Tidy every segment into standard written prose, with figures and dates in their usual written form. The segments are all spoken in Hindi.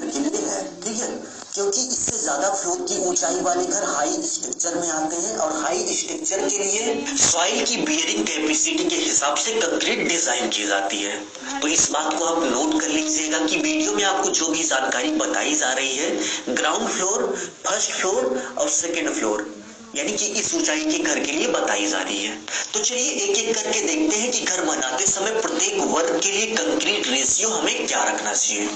के लिए है, ठीक है, क्योंकि इससे ज्यादा फ्लोर की ऊंचाई वाले घर हाई स्ट्रक्चर में आते हैं और हाई स्ट्रक्चर के लिए सॉइल की बियरिंग कैपेसिटी के हिसाब से कंक्रीट डिजाइन की जाती है। तो इस बात को आप नोट कर लीजिएगा कि वीडियो में आपको जो भी जानकारी बताई जा रही है ग्राउंड फ्लोर, फर्स्ट फ्लोर और सेकेंड फ्लोर यानी कि इस ऊंचाई के घर के लिए बताई जा रही है। तो चलिए एक एक करके देखते हैं कि घर बनाते समय प्रत्येक वर्ग के लिए कंक्रीट रेशियो हमें क्या रखना चाहिए।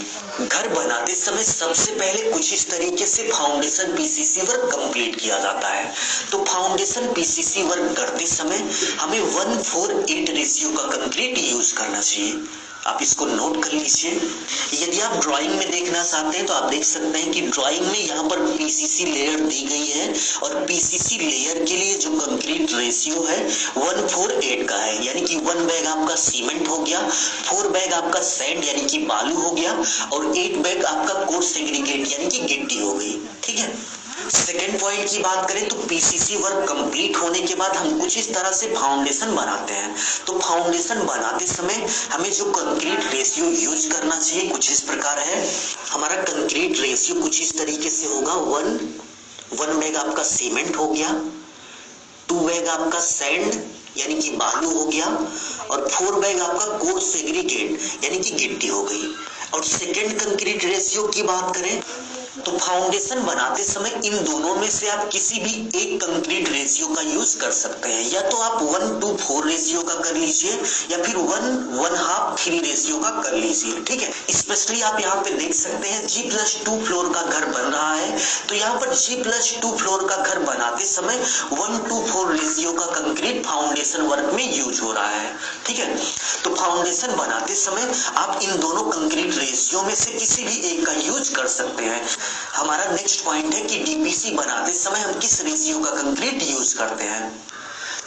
घर बनाते समय सबसे पहले कुछ इस तरीके से फाउंडेशन पीसीसी वर्क कंप्लीट किया जाता है। तो फाउंडेशन पीसीसी वर्क करते समय हमें 1:8 रेशियो का कंक्रीट यूज करना चाहिए। आप इसको नोट कर लीजिए। यदि आप ड्राइंग में देखना चाहते हैं तो आप देख सकते हैं कि ड्राइंग में यहाँ पर पीसीसी लेयर दी गई है और पीसीसी लेयर के लिए जो कंक्रीट रेशियो है 1:8 का है, यानी कि 1 बैग आपका सीमेंट हो गया, 4 बैग आपका सैंड यानी कि बालू हो गया और 8 बैग आपका कोर्स सेग्रीगेट यानी कि गिट्टी हो गई, ठीक है। सेकेंड पॉइंट की बात करें तो पीसीसी वर्क कंप्लीट होने के बाद हम कुछ इस तरह से फाउंडेशन बनाते हैं। तो फाउंडेशन बनाते समय हमें जो कंक्रीट रेशियो यूज करना चाहिए कुछ इस प्रकार है। हमारा कंक्रीट रेशियो कुछ इस तरीके से होगा, 1 बैग आपका सीमेंट हो गया, 2 बैग आपका सैंड यानी कि बालू हो गया और 4 बैग आपका कोर्स सेग्रीगेट यानी कि गिट्टी हो गई। और सेकेंड कंक्रीट रेशियो की बात करें तो फाउंडेशन बनाते समय इन दोनों में से आप किसी भी एक कंक्रीट रेशियो का यूज कर सकते हैं, या तो आप 1:4 रेशियो का कर लीजिए या फिर 1:3 रेशियो का कर लीजिए, ठीक है। स्पेशली आप यहाँ पे देख सकते हैं G+2 फ्लोर का घर बन रहा है, तो यहाँ पर G+2 फ्लोर का घर बनाते समय 1:4 रेशियो का कंक्रीट फाउंडेशन वर्क में यूज हो रहा है, ठीक है। तो फाउंडेशन बनाते समय आप इन दोनों कंक्रीट रेशियो में से किसी भी एक का यूज कर सकते हैं। हमारा नेक्स्ट पॉइंट है कि डीपीसी बनाते समय हम किस रेशियो का कंक्रीट यूज करते हैं।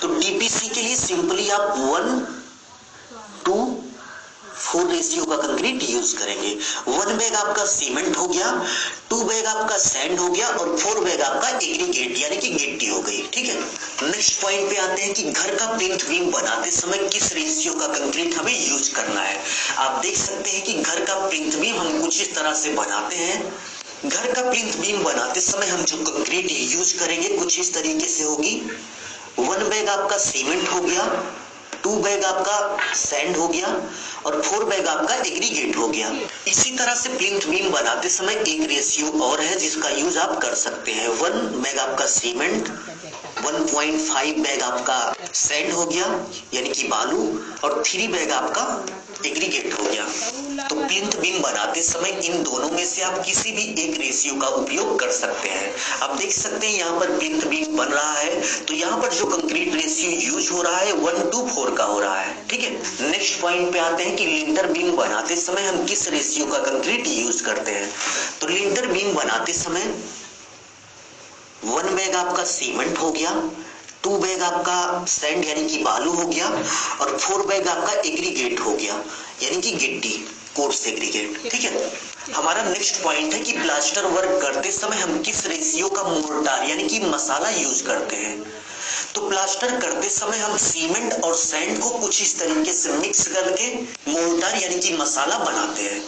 तो डीपीसी के लिए सिंपली आप 1:4 रेशियो का कंक्रीट यूज करेंगे। 1 बैग आपका सीमेंट हो गया, 2 बैग आपका सैंड हो गया और 4 बैग आपका एग्रीगेट यानी कि गिट्टी हो गई, ठीक है। नेक्स्ट पॉइंट पे आते हैं कि घर का प्लिंथ बीम बनाते समय किस रेशियो का कंक्रीट हमें यूज करना है। आप देख सकते हैं कि घर का प्लिंथ बीम हम कुछ इस तरह से बनाते हैं। घर का प्लिंथ बीम बनाते समय हम जो कंक्रीट यूज करेंगे कुछ इस तरीके से होगी, 1 बैग आपका सीमेंट हो गया, 2 बैग आपका सैंड हो गया और 4 बैग आपका एग्रीगेट हो गया। इसी तरह से प्लिंथ बीम बनाते समय एक रेशियो और है जिसका यूज आप कर सकते हैं। 1 बैग आपका सीमेंट, 1.5 बैग आपका सैंड हो गया यानी कि बालू और 3 बैग आपका एग्रीगेट हो गया। तो प्लिंथ बीम बनाते समय इन दोनों में से आप किसी भी एक रेशियो का उपयोग कर सकते हैं। आप देख सकते हैं यहाँ पर प्लिंथ बीम बन रहा है तो यहाँ पर जो कंक्रीट रेशियो यूज हो रहा है 1:4 का हो रहा है, ठीक है। नेक्स्ट पॉइंट पे आते हैं कि लिंटर बीम बनाते समय हम किस रेशियो का कंक्रीट यूज करते हैं। तो लिंटर बीम बनाते समय 1 बैग आपका सीमेंट हो गया, 2 बैग आपका सैंड यानी कि बालू हो गया और 4 बैग आपका एग्रीगेट हो गया यानी कि गिट्टी, कोर्स एग्रीगेट, ठीक है। हमारा नेक्स्ट पॉइंट है कि प्लास्टर वर्क करते समय हम किस रेशियो का मोर्टार यानी कि मसाला यूज करते हैं। तो प्लास्टर करते समय हम सीमेंट और सैंड को कुछ इस तरीके से मिक्स करके मोर्टार यानी कि मसाला बनाते हैं।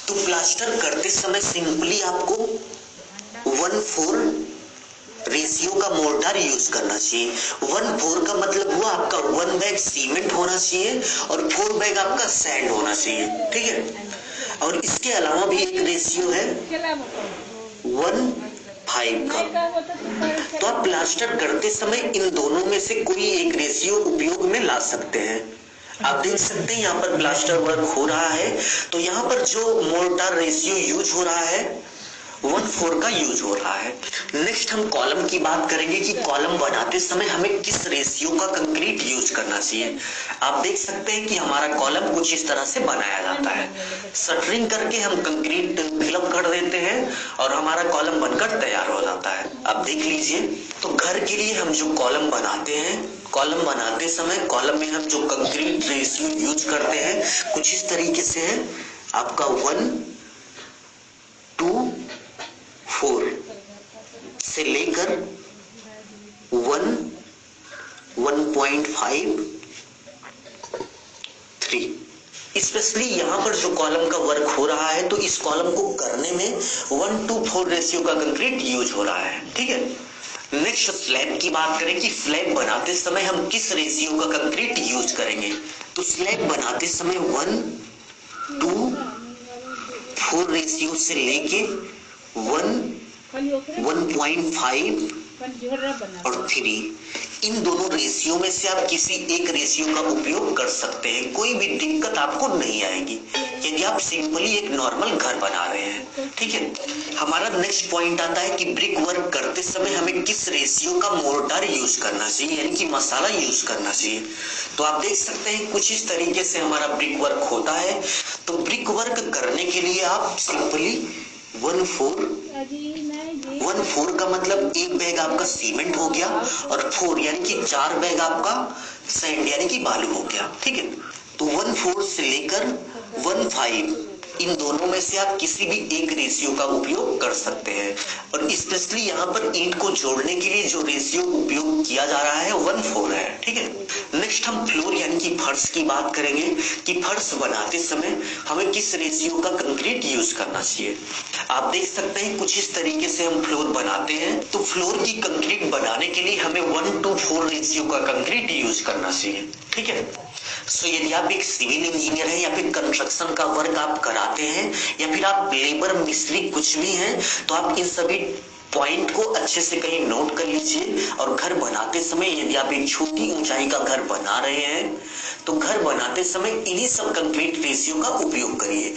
तो प्लास्टर करते समय सिंपली आपको 1:4 रेशियो का मोर्टार यूज करना चाहिए। 1:4 का मतलब हुआ आपका 1 बैग सीमेंट होना चाहिए और 4 बैग आपका सैंड होना चाहिए, ठीक है। और इसके अलावा भी एक रेशियो है 1:5 का। तो आप प्लास्टर करते समय इन दोनों में से कोई एक रेशियो उपयोग में ला सकते हैं। आप देख सकते हैं यहाँ पर प्लास्टर वर्क हो रहा है तो यहाँ पर जो मोर्टार रेशियो यूज हो रहा है 1:4 का यूज हो रहा है। नेक्स्ट हम कॉलम की बात करेंगे कि कॉलम बनाते समय हमें किस रेशियो का कंक्रीट यूज करना चाहिए। आप देख सकते हैं कि हमारा कॉलम कुछ इस तरह से बनाया जाता है। शटरिंग करके हम कंक्रीट फिलअप कर देते हैं और हमारा कॉलम बनकर तैयार हो जाता है। आप देख लीजिए। तो घर के लिए हम जो कॉलम बनाते हैं, कॉलम बनाते समय कॉलम में हम जो कंक्रीट रेशियो यूज करते हैं कुछ इस तरीके से है आपका 1:4 से लेकर 1.5 3 इस पे स्पेशली यहाँ पर जो कॉलम का वर्क हो रहा है, तो इस कॉलम को करने में 1:4 रेशियो का कंक्रीट यूज हो रहा है। ठीक है, नेक्स्ट स्लैब की बात करें कि स्लैब बनाते समय हम किस रेशियो का कंक्रीट यूज करेंगे। तो स्लैब बनाते समय 1:4 रेशियो से लेके 1.5 और 3, इन दोनों रेशियो में से आप किसी एक रेशियो का उपयोग कर सकते हैं, कोई भी दिक्कत आपको नहीं आएगी यदि आप सिंपली एक नॉर्मल घर बना रहे हैं। ठीक है, हमारा नेक्स्ट पॉइंट आता है कि ब्रिक वर्क करते समय हमें किस रेशियो का मोर्टार यूज करना चाहिए, यानी कि मसाला यूज करना चाहिए। तो आप देख सकते हैं कुछ इस तरीके से हमारा ब्रिक वर्क होता है। तो ब्रिक वर्क करने के लिए आप सिंपली 1/4 का मतलब एक बैग आपका सीमेंट हो गया और 4 यानी कि 4 बैग आपका सैंड यानी कि बालू हो गया। ठीक है, तो 1/4 से लेकर 1/5 इन दोनों में से आप किसी भी एक रेशियो का उपयोग कर सकते हैं। और स्पेशली यहाँ पर ईंट को जोड़ने के लिए जो रेशियो उपयोग किया जा रहा है 1/4 है। ठीक है, नेक्स्ट हम फ्लोर यानी कि फर्श की बात करेंगे कि फर्श बनाते समय हमें किस रेशियो का कंक्रीट यूज करना चाहिए। आप देख सकते हैं कुछ इस तरीके से हम फ्लोर बनाते हैं। तो फ्लोर की कंक्रीट बनाने के लिए हमें 1:4 रेशियो का कंक्रीट यूज करना चाहिए। ठीक है, सो यदि आप एक सिविल इंजीनियर हैं या फिर कंस्ट्रक्शन का वर्क आप कराते हैं या फिर आप लेबर मिस्त्री कुछ भी हैं, तो आप इन सभी पॉइंट को अच्छे से कहीं नोट कर लीजिए। और घर बनाते समय यदि आप एक छोटी ऊंचाई का घर बना रहे हैं, तो घर बनाते समय इन्हीं सब कंक्रीट रेशियो का उपयोग करिए।